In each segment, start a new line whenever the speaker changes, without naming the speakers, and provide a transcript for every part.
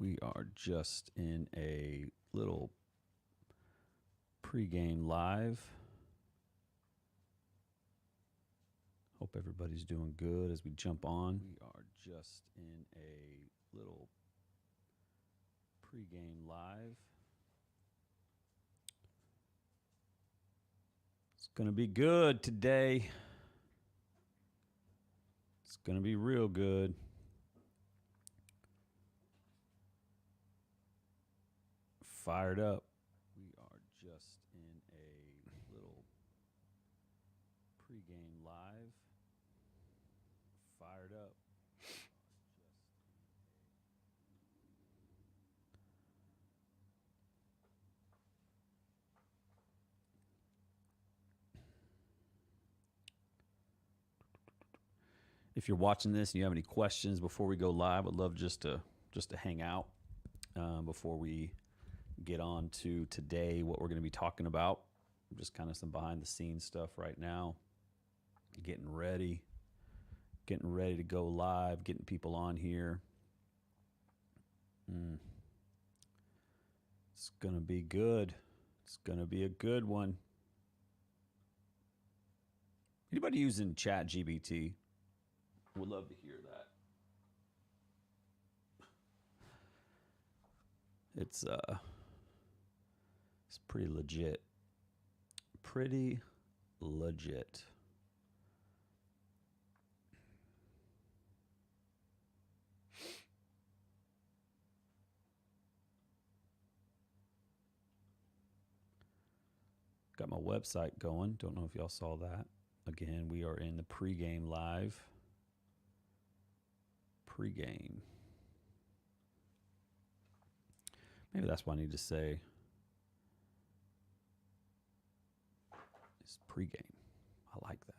We are just in a little pregame live. Hope everybody's doing good as we jump on. We are just in a little pregame live. It's going to be good today. It's going to be real good. Fired up. We are just in a little pregame live. Fired up. If you're watching this and you have any questions before we go live, I'd love just to hang out before we get on to today, what we're going to be talking about. Just kind of some behind the scenes stuff right now. Getting ready to go live, getting people on here. It's going to be good. It's going to be a good one. Anybody using ChatGPT? Would love to hear that. It's pretty legit. Pretty legit. Got my website going. Don't know if y'all saw that. Again, we are in the pregame live. Pregame. Maybe that's what I need to say. It's pregame. I like that.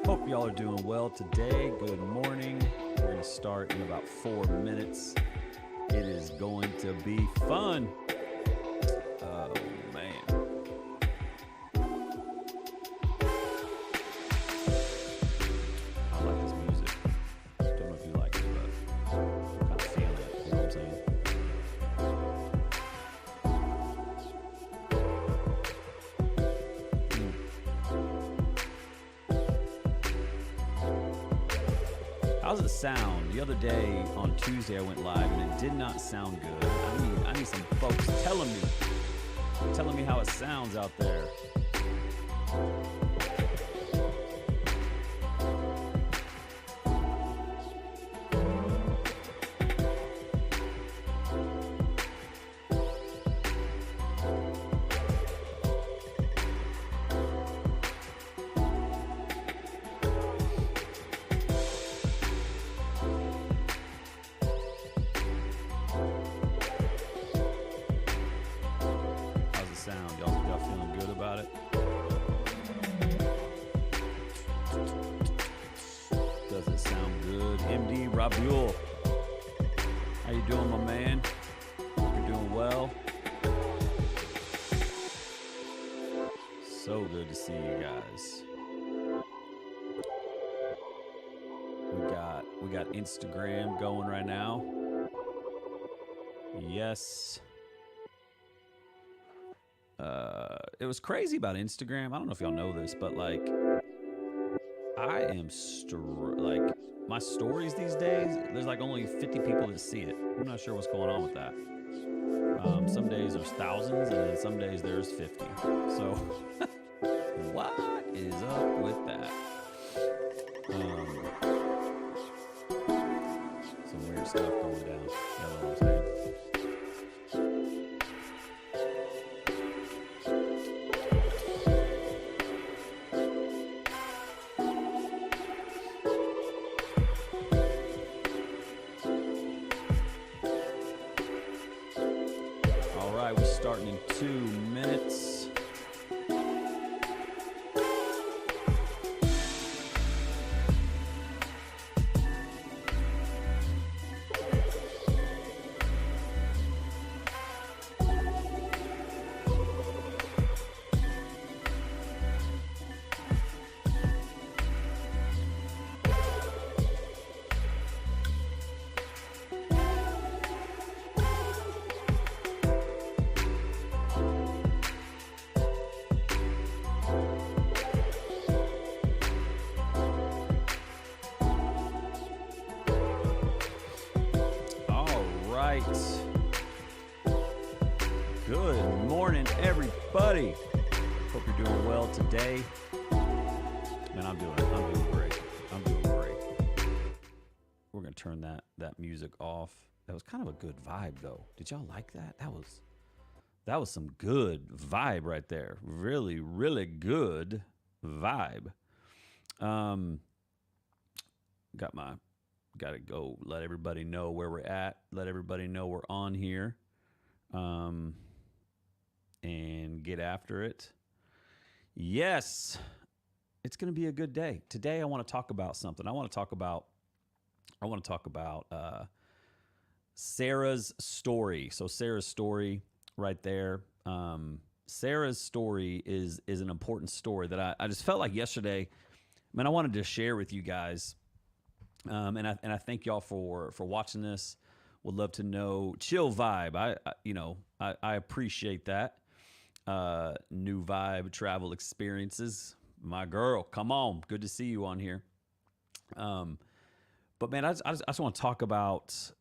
Hope y'all are doing well today. Good morning. We're going to start in about 4 minutes. It is going to be fun. Oh, man. I like this music. Don't know if you like it, but I'm kind of feeling it. You know what I'm saying? How's it sound? The other day on Tuesday I went live and it did not sound good. I need some folks telling me how it sounds out there. Sound. Y'all feeling good about it? Does it sound good? MD Rabiul, how you doing, my man? Hope you're doing well. So good to see you guys. We got Instagram going right now. Yes. It was crazy about Instagram. I don't know if y'all know this, but like, I am like my stories these days. There's like only 50 people that see it. I'm not sure what's going on with that. Some days there's thousands, and then some days there's 50. So, what is up with that? Some weird stuff going down. You know what I'm saying? Starting in 2 minutes. Good morning, everybody. Hope you're doing well today. Man, I'm doing great. I'm doing great. We're gonna turn that music off. That was kind of a good vibe, though. Did y'all like that? That was some good vibe right there. Really, really good vibe. Got to go let everybody know where we're at. Let everybody know we're on here. And get after it. Yes, it's going to be a good day. Today I want to talk about something. I want to talk about Sarah's story. So Sarah's story right there. Sarah's story is an important story that I just felt like yesterday, man, I wanted to share with you guys. And I thank y'all for watching this. Would love to know. Chill vibe. I appreciate that. New vibe travel experiences. My girl, come on. Good to see you on here. But man, I just want to talk about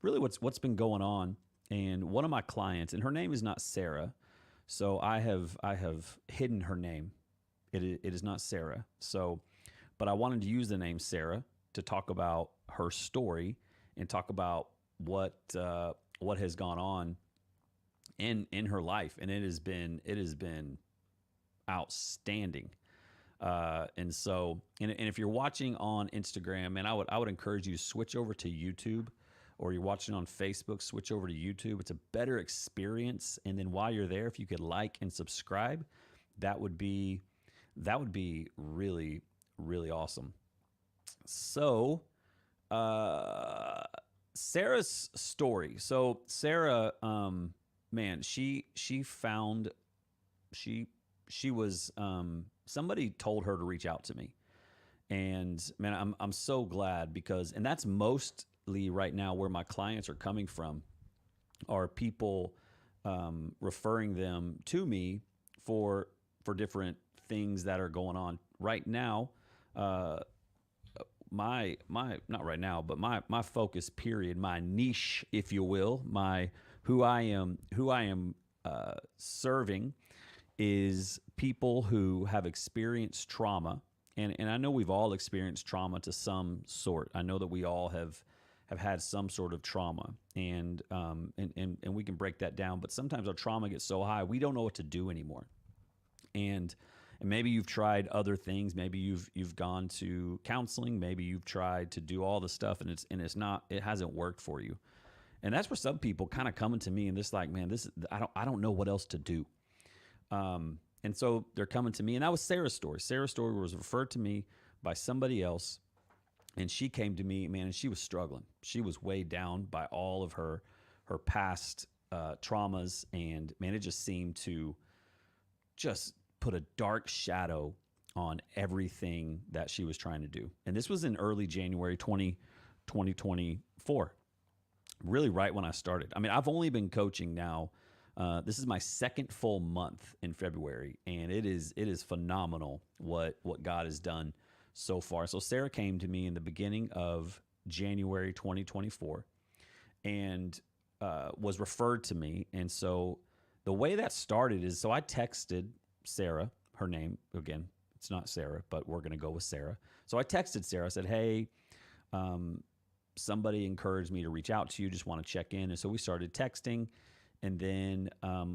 really what's been going on. And one of my clients, and her name is not Sarah, so I have hidden her name. It is not Sarah. So, but I wanted to use the name Sarah to talk about her story and talk about what has gone on in her life, and it has been outstanding. And so, and if you're watching on Instagram, man, I would encourage you to switch over to YouTube, or you're watching on Facebook, switch over to YouTube. It's a better experience. And then while you're there, if you could like and subscribe, that would be really, really awesome. So, Sarah's story. So Sarah, man, she was, somebody told her to reach out to me, and man, I'm so glad, because, and that's mostly right now where my clients are coming from, are people, referring them to me for different things that are going on right now. my not right now, but my focus period, my niche, if you will, my who I am serving is people who have experienced trauma. And I know we've all experienced trauma to some sort. I know that we all have had some sort of trauma, and we can break that down. But sometimes our trauma gets so high we don't know what to do anymore. And maybe you've tried other things. Maybe you've gone to counseling. Maybe you've tried to do all the stuff, and it hasn't worked for you. And that's where some people kind of coming to me and this like, man, I don't know what else to do. And so they're coming to me, and that was Sarah's story. Sarah's story was referred to me by somebody else, and she came to me, man, and she was struggling. She was weighed down by all of her past traumas, and man, it just seemed to just put a dark shadow on everything that she was trying to do. And this was in early January 2024, really right when I started. I mean, I've only been coaching now. This is my second full month in February, and it is phenomenal what God has done so far. So Sarah came to me in the beginning of January 2024 and was referred to me. And so the way that started is, so I texted Sarah, her name, again, it's not Sarah, but we're going to go with Sarah. So I texted Sarah, I said, hey, somebody encouraged me to reach out to you, just want to check in. And so we started texting. And then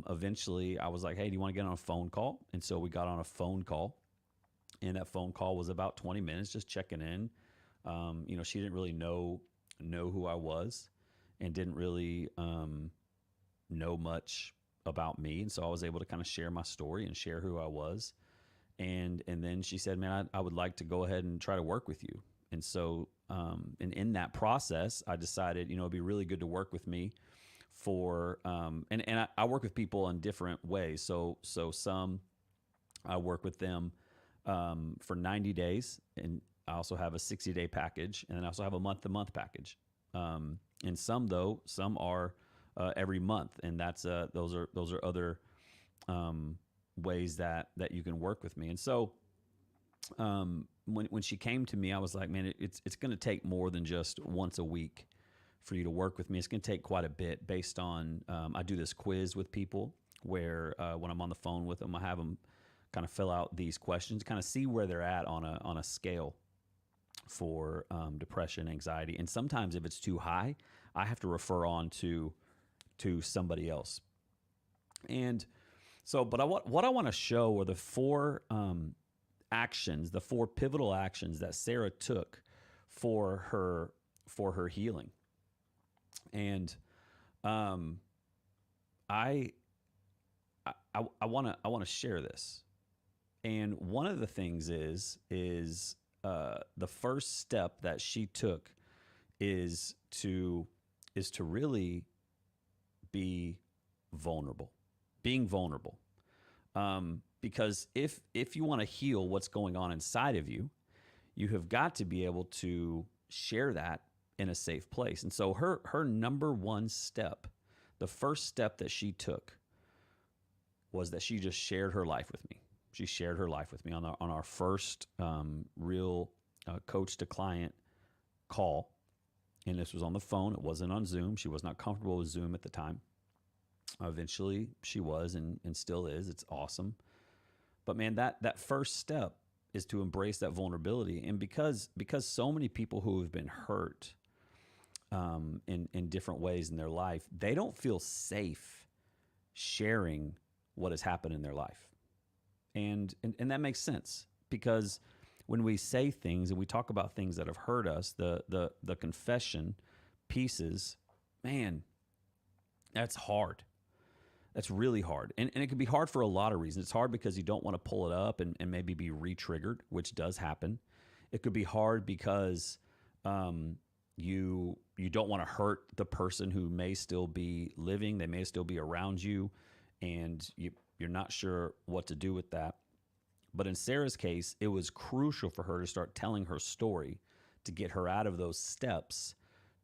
eventually I was like, hey, do you want to get on a phone call? And so we got on a phone call. And that phone call was about 20 minutes, just checking in. She didn't really know who I was and didn't really know much about me. And so I was able to kind of share my story and share who I was. And then she said, man, I would like to go ahead and try to work with you. And so and in that process, I decided, it'd be really good to work with me for and I work with people in different ways. So some I work with them for 90 days, and I also have a 60-day package, and then I also have a month-to-month package. And some are every month, and that's those are other ways that you can work with me. And so when she came to me, I was like, man, it's going to take more than just once a week for you to work with me. It's going to take quite a bit based on, I do this quiz with people where when I'm on the phone with them, I have them kind of fill out these questions, kind of see where they're at on a scale for depression, anxiety. And sometimes if it's too high, I have to refer on to somebody else. And so, but what I want to show are the four actions, the four pivotal actions that Sarah took for her healing. And I want to share this. And one of the things is the first step that she took is to really be vulnerable, being vulnerable. Because if you want to heal what's going on inside of you, you have got to be able to share that in a safe place. And so her number one step, the first step that she took, was that she just shared her life with me. She shared her life with me on our first real coach to client call. And this was on the phone. It wasn't on Zoom. She was not comfortable with Zoom at the time. Eventually she was and still is. It's awesome. But man, that first step is to embrace that vulnerability. And because so many people who have been hurt in different ways in their life, they don't feel safe sharing what has happened in their life. And that makes sense, because when we say things and we talk about things that have hurt us, the confession pieces, man, that's hard. That's really hard. And it can be hard for a lot of reasons. It's hard because you don't want to pull it up and maybe be re-triggered, which does happen. It could be hard because you don't want to hurt the person who may still be living. They may still be around you, and you're not sure what to do with that. But in Sarah's case, it was crucial for her to start telling her story to get her out of those steps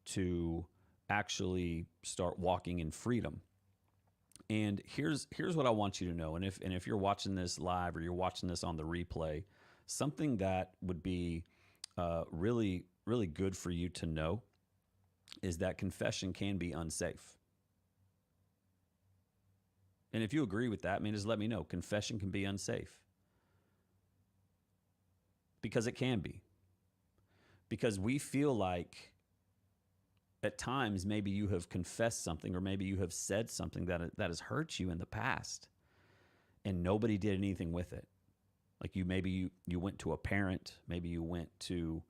to actually start walking in freedom. And here's what I want you to know. And if you're watching this live or you're watching this on the replay, something that would be really, really good for you to know is that confession can be unsafe. And if you agree with that, I mean, just let me know. Confession can be unsafe. Because it can be. Because we feel like at times maybe you have confessed something or maybe you have said something that has hurt you in the past and nobody did anything with it. Like you went to a parent, maybe you went to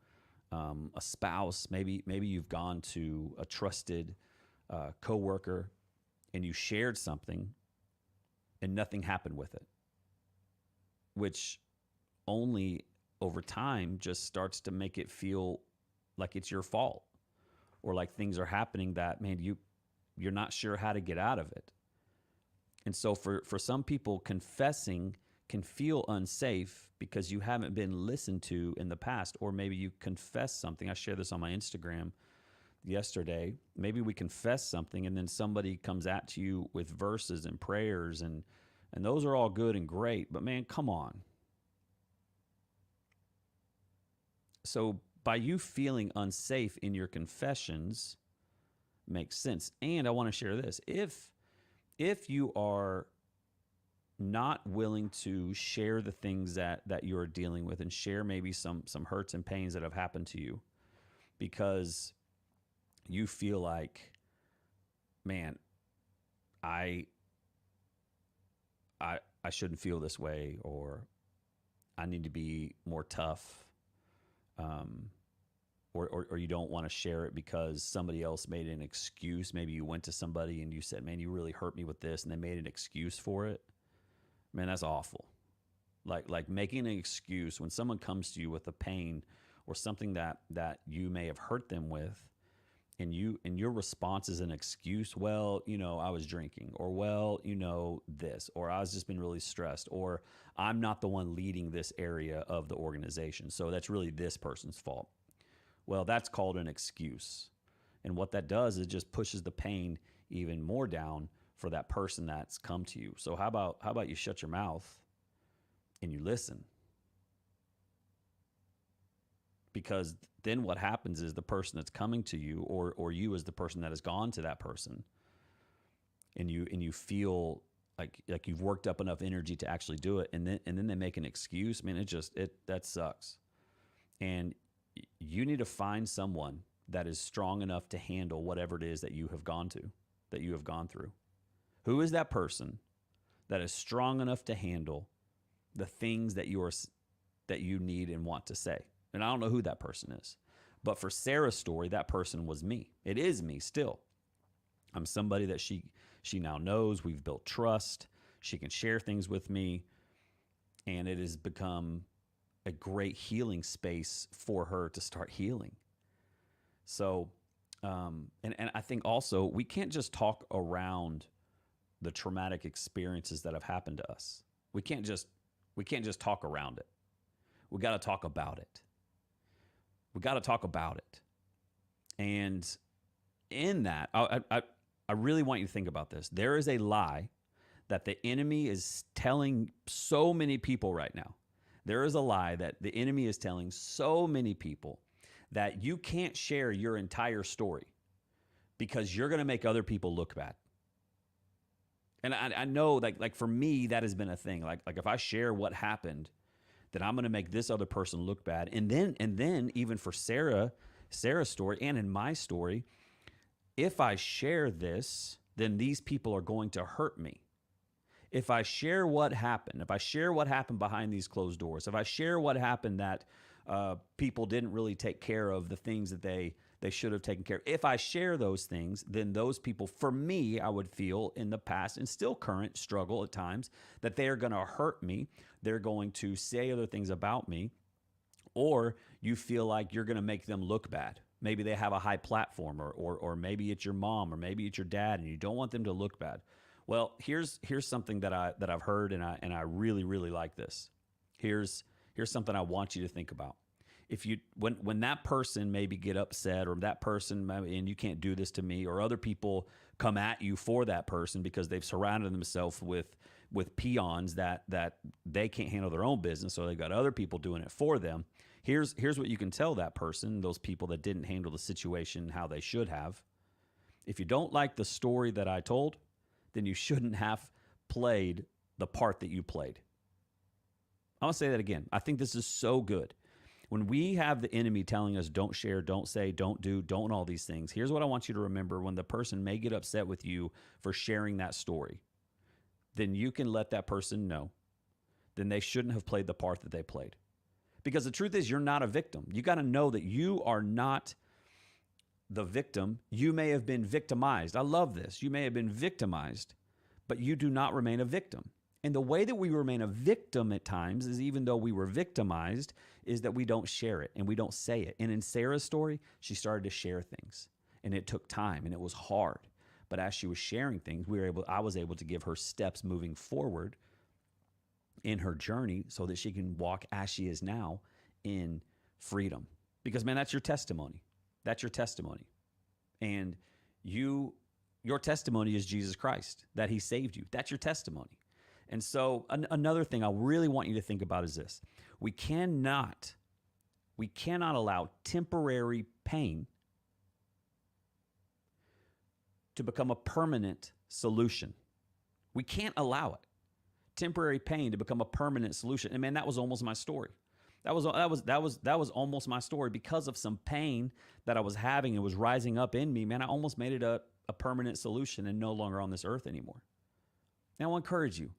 a spouse, maybe you've gone to a trusted coworker and you shared something and nothing happened with it, which only over time just starts to make it feel like it's your fault or like things are happening that, man, you're not sure how to get out of it. And so for some people, confessing can feel unsafe because you haven't been listened to in the past, or maybe you confess something. I shared this on my Instagram yesterday. Maybe we confess something and then somebody comes at you with verses and prayers and those are all good and great, but man, come on. So by you feeling unsafe in your confessions makes sense. And I want to share this. If you are not willing to share the things that you're dealing with and share maybe some hurts and pains that have happened to you because you feel like, man, I shouldn't feel this way, or I need to be more tough, or you don't want to share it because somebody else made an excuse. Maybe you went to somebody and you said, man, you really hurt me with this, and they made an excuse for it. Man, that's awful. Like making an excuse when someone comes to you with a pain or something that you may have hurt them with, and your response is an excuse. Well, I was drinking, or well, this, or I was just been really stressed, or I'm not the one leading this area of the organization, so that's really this person's fault. Well, that's called an excuse. And what that does is just pushes the pain even more down for that person that's come to you. So how about you shut your mouth and you listen? Because then what happens is the person that's coming to you, or you as the person that has gone to that person, and you feel like you've worked up enough energy to actually do it, and then they make an excuse. I mean, that sucks. And you need to find someone that is strong enough to handle whatever it is that you have gone through. Who is that person that is strong enough to handle the things that you need and want to say? And I don't know who that person is. But for Sarah's story, that person was me. It is me still. I'm somebody that she now knows. We've built trust. She can share things with me. And it has become a great healing space for her to start healing. So, and I think also we can't just talk around the traumatic experiences that have happened to us. We can't just talk around it. We got to talk about it. We got to talk about it. And in that, I really want you to think about this. There is a lie that the enemy is telling so many people right now. There is a lie that the enemy is telling so many people that you can't share your entire story because you're going to make other people look bad. And I know like for me, that has been a thing. Like if I share what happened, then I'm going to make this other person look bad. And then even for Sarah's story and in my story, if I share this, then these people are going to hurt me. If I share what happened, behind these closed doors, if I share what happened that people didn't really take care of the things that they should have taken care of, if I share those things, then those people, for me, I would feel in the past and still current struggle at times that they are going to hurt me. They're going to say other things about me, or you feel like you're going to make them look bad. Maybe they have a high platform, or maybe it's your mom, or maybe it's your dad, and you don't want them to look bad. Well, here's something that I've heard, and I really, really like this. Here's something I want you to think about. If you when that person maybe get upset, or that person, and you can't do this to me, or other people come at you for that person because they've surrounded themselves with with peons that they can't handle their own business, so they've got other people doing it for them. Here's what you can tell that person, those people that didn't handle the situation how they should have. If you don't like the story that I told, then you shouldn't have played the part that you played. I'm going to say that again. I think this is so good. When we have the enemy telling us don't share, don't say, don't do, don't all these things, here's what I want you to remember when the person may get upset with you for sharing that story. Then you can let that person know. Then they shouldn't have played the part that they played. Because the truth is, you're not a victim. You got to know that you are not the victim. You may have been victimized. I love this. You may have been victimized, but you do not remain a victim. And the way that we remain a victim at times is, even though we were victimized, is that we don't share it and we don't say it. And in Sarah's story, she started to share things, and it took time and it was hard. But as she was sharing things, I was able to give her steps moving forward in her journey so that she can walk as she is now in freedom. Because, man, that's your testimony. That's your testimony. And your testimony is Jesus Christ, that he saved you. That's your testimony. And so another thing I really want you to think about is this. We cannot allow temporary pain to become a permanent solution. We can't allow it. Temporary pain to become a permanent solution. And man, that was almost my story. That was almost my story. Because of some pain that I was having and was rising up in me, man, I almost made it a permanent solution and no longer on this earth anymore. And I will encourage you.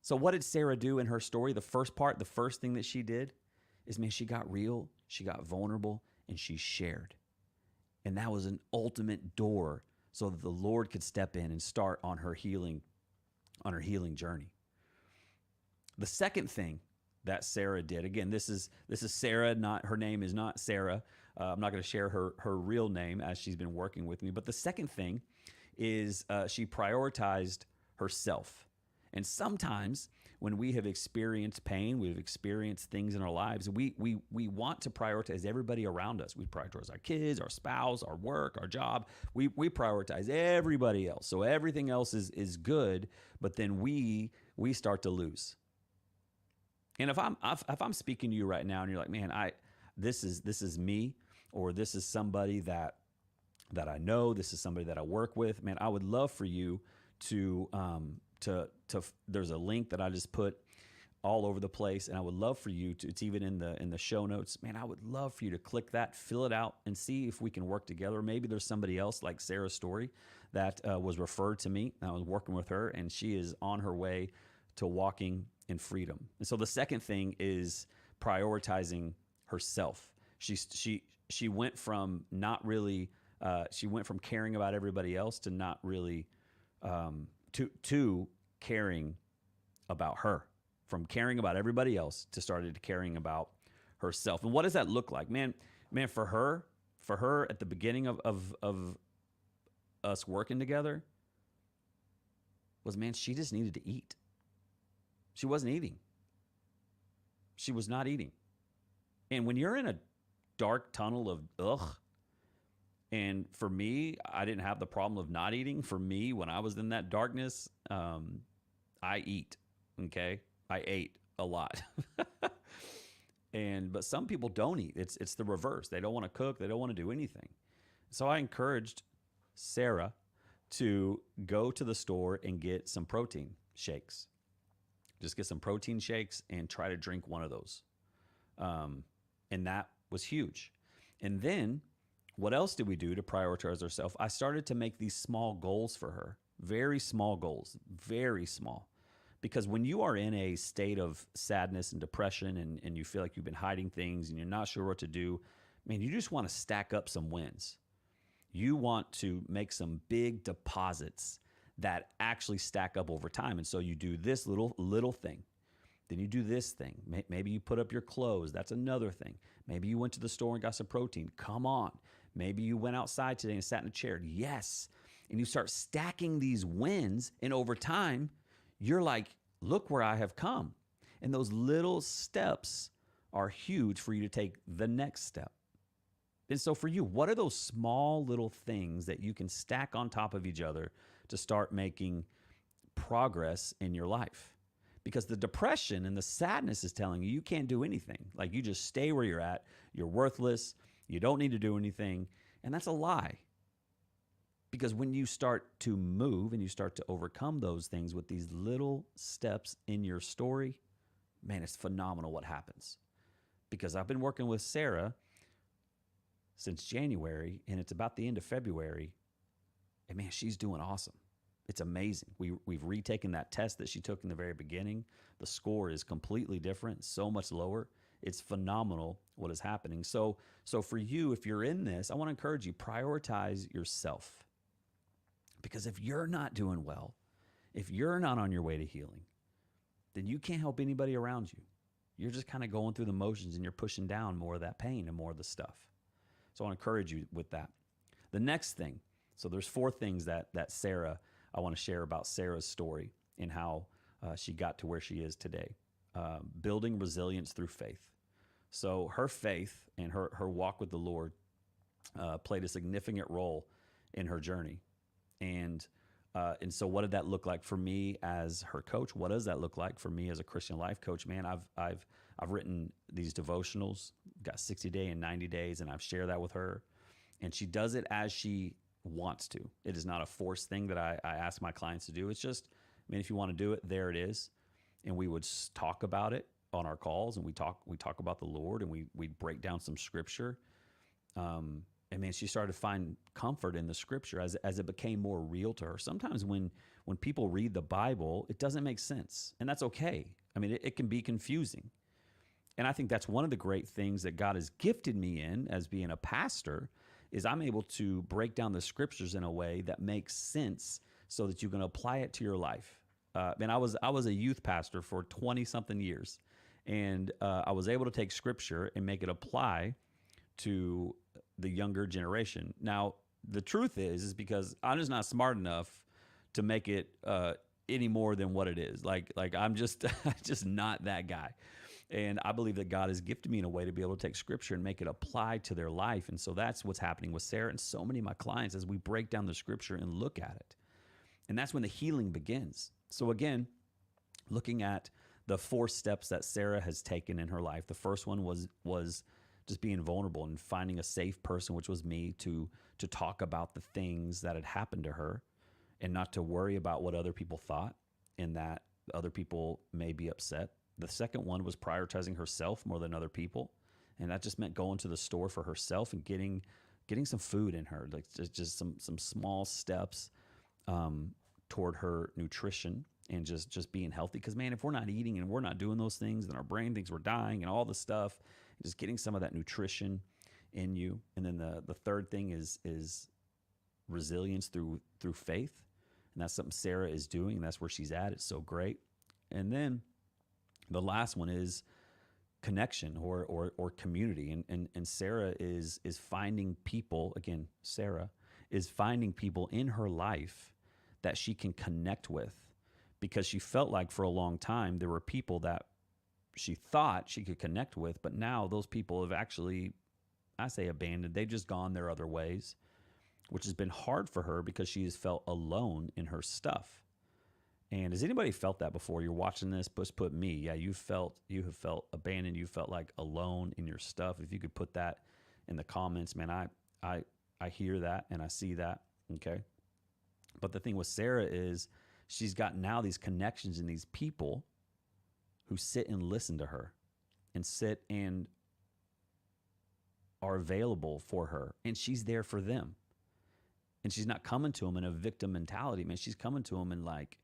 So what did Sarah do in her story? The first thing that she did is, man, she got real, she got vulnerable, and she shared. And that was an ultimate door so that the Lord could step in and start on her healing journey. The second thing that Sarah did, again, this is Sarah, her name is not Sarah. I'm not going to share her real name as she's been working with me. But the second thing is she prioritized herself. And sometimes when we have experienced pain, we've experienced things in our lives, we want to prioritize everybody around us. We prioritize our kids, our spouse, our work, our job. We prioritize everybody else. So everything else is good, but then we start to lose. And if I'm speaking to you right now and you're like, man, this is me, or this is somebody that I know, this is somebody that I work with, man, I would love for you to there's a link that I just put all over the place, and I would love for you to, it's even in the show notes, man, I would love for you to click that, fill it out, and see if we can work together. Maybe there's somebody else like Sarah's story that was referred to me. I was working with her, and she is on her way to walking in freedom. And so the second thing is prioritizing herself. She went from not really she went from caring about everybody else to not really to caring about her. From caring about everybody else to started caring about herself. And what does that look like? Man, for her at the beginning of us working together was, man, she just needed to eat. She wasn't eating. She was not eating. And when you're in a dark tunnel of ugh, and for me, I didn't have the problem of not eating. For me, when I was in that darkness, I eat, okay? I ate a lot. But some people don't eat. It's the reverse. They don't want to cook. They don't want to do anything. So I encouraged Sarah to go to the store and get some protein shakes. Just get some protein shakes and try to drink one of those. And that was huge. And then what else did we do to prioritize ourselves? I started to make these small goals for her. Very small goals. Very small. Because when you are in a state of sadness and depression and you feel like you've been hiding things and you're not sure what to do, man, you just want to stack up some wins. You want to make some big deposits that actually stack up over time. And so you do this little thing. Then you do this thing. Maybe you put up your clothes. That's another thing. Maybe you went to the store and got some protein. Come on. Maybe you went outside today and sat in a chair. Yes. And you start stacking these wins. And over time, you're like, look where I have come. And those little steps are huge for you to take the next step. And so for you, what are those small little things that you can stack on top of each other to start making progress in your life. Because the depression and the sadness is telling you can't do anything. Like, you just stay where you're at. You're worthless. You don't need to do anything. And that's a lie. Because when you start to move and you start to overcome those things with these little steps in your story, man, it's phenomenal what happens. Because I've been working with Sarah since January, and it's about the end of February, and man, she's doing awesome. It's amazing. We've retaken that test that she took in the very beginning. The score is completely different, so much lower. It's phenomenal what is happening. So for you, if you're in this, I want to encourage you, prioritize yourself. Because if you're not doing well, if you're not on your way to healing, then you can't help anybody around you. You're just kind of going through the motions, and you're pushing down more of that pain and more of the stuff. So I want to encourage you with that. The next thing, so there's 4 things that I want to share about Sarah's story and how she got to where she is today. Building resilience through faith. So her faith and her walk with the Lord played a significant role in her journey. And so what did that look like for me as her coach? What does that look like for me as a Christian life coach? Man, I've written these devotionals, got 60 day and 90 days, and I've shared that with her. And she does it as she wants to. It is not a forced thing that I ask my clients to do. It's just, I mean, if you want to do it, there it is. And we would talk about it on our calls, and we talk about the Lord, and we break down some scripture. And man, she started to find comfort in the scripture as it became more real to her. Sometimes when people read the Bible, it doesn't make sense, and that's okay. I mean, it can be confusing. And I think that's one of the great things that God has gifted me in as being a pastor, is I'm able to break down the scriptures in a way that makes sense so that you can apply it to your life. And I was a youth pastor for 20 something years, and I was able to take scripture and make it apply to the younger generation. Now, the truth is because I'm just not smart enough to make it any more than what it is. Like I'm just just not that guy. And I believe that God has gifted me in a way to be able to take scripture and make it apply to their life. And so that's what's happening with Sarah and so many of my clients as we break down the scripture and look at it. And that's when the healing begins. So again, looking at the 4 steps that Sarah has taken in her life. The first one was just being vulnerable and finding a safe person, which was me, to talk about the things that had happened to her and not to worry about what other people thought and that other people may be upset. The second one was prioritizing herself more than other people. And that just meant going to the store for herself and getting some food in her, like just some small steps toward her nutrition and just being healthy. Because man, if we're not eating and we're not doing those things, then our brain thinks we're dying and all this stuff. Just getting some of that nutrition in you. And then the third thing is resilience through faith. And that's something Sarah is doing, and that's where she's at. It's so great. And then the last one is connection or community. And Sarah is finding people, again, Sarah is finding people in her life that she can connect with, because she felt like for a long time there were people that she thought she could connect with, but now those people have actually, I say abandoned, they've just gone their other ways, which has been hard for her because she has felt alone in her stuff. And has anybody felt that before? You're watching this, put me. Yeah, you have felt abandoned. You felt like alone in your stuff. If you could put that in the comments, man, I hear that and I see that. Okay. But the thing with Sarah is she's got now these connections and these people who sit and listen to her and sit and are available for her. And she's there for them. And she's not coming to them in a victim mentality, man. She's coming to them in like,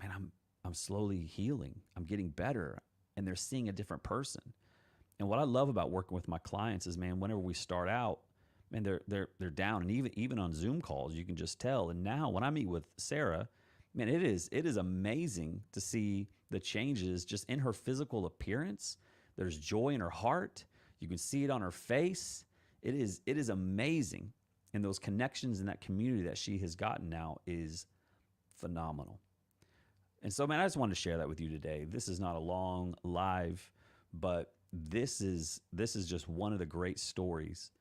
man, I'm slowly healing. I'm getting better. And they're seeing a different person. And what I love about working with my clients is, man, whenever we start out, man, they're down. And even on Zoom calls, you can just tell. And now when I meet with Sarah, man, it is amazing to see the changes just in her physical appearance. There's joy in her heart. You can see it on her face. It is amazing. And those connections and that community that she has gotten now is phenomenal. And so, man, I just wanted to share that with you today. This is not a long live, but this is just one of the great stories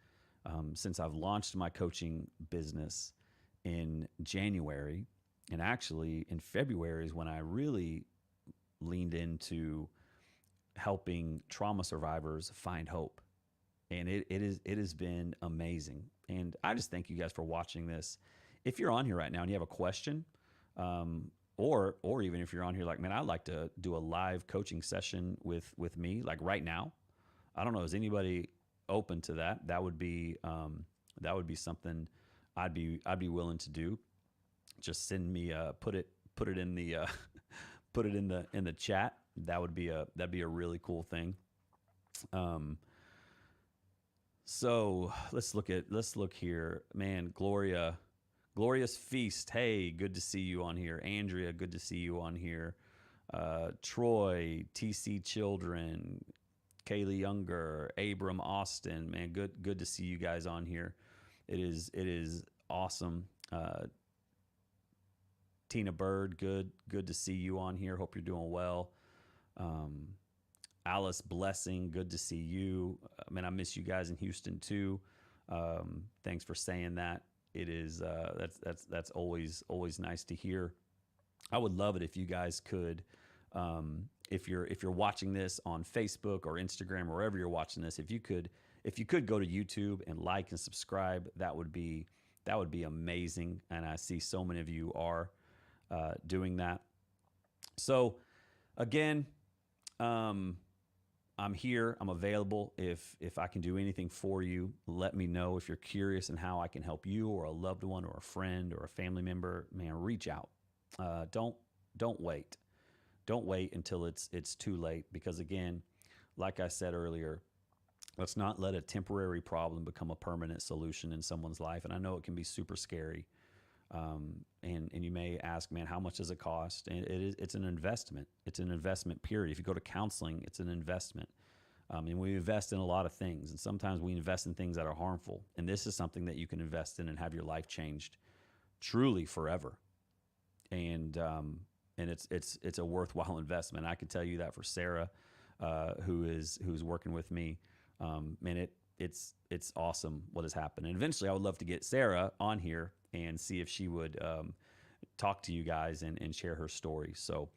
since I've launched my coaching business in January. And actually, in February is when I really leaned into helping trauma survivors find hope. And it has been amazing. And I just thank you guys for watching this. If you're on here right now and you have a question, or even if you're on here like, man, I'd like to do a live coaching session with me, like right now. I don't know, is anybody open to that? That would be something I'd be willing to do. Just send me put it in the put it in the chat. That'd be a really cool thing. So let's look here, man. Glorious Feast. Hey, good to see you on here. Andrea, good to see you on here. Troy, TC Children, Kaylee Younger, Abram Austin. Man, good to see you guys on here. It is awesome. Tina Bird, good to see you on here. Hope you're doing well. Alice Blessing, good to see you. Man, I miss you guys in Houston too. Thanks for saying that. It is that's always nice to hear. I would love it if you guys could, if you're watching this on Facebook or Instagram or wherever you're watching this, if you could go to YouTube and like and subscribe, that would be amazing. And I see so many of you are doing that. So again, I'm here. I'm available. If I can do anything for you, let me know. If you're curious in how I can help you or a loved one or a friend or a family member, man, reach out. Don't wait. Don't wait until it's too late, because again, like I said earlier, let's not let a temporary problem become a permanent solution in someone's life. And I know it can be super scary. And you may ask, man, how much does it cost? And it's an investment. It's an investment, period. If you go to counseling, it's an investment. And we invest in a lot of things, and sometimes we invest in things that are harmful. And this is something that you can invest in and have your life changed truly forever. And it's a worthwhile investment. I can tell you that for Sarah, who's working with me. Man, it's awesome what has happened. And eventually I would love to get Sarah on here and see if she would talk to you guys and share her story. So,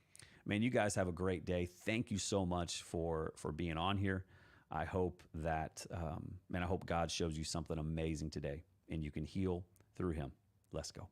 man, you guys have a great day. Thank you so much for being on here. I hope that, I hope God shows you something amazing today and you can heal through him. Let's go.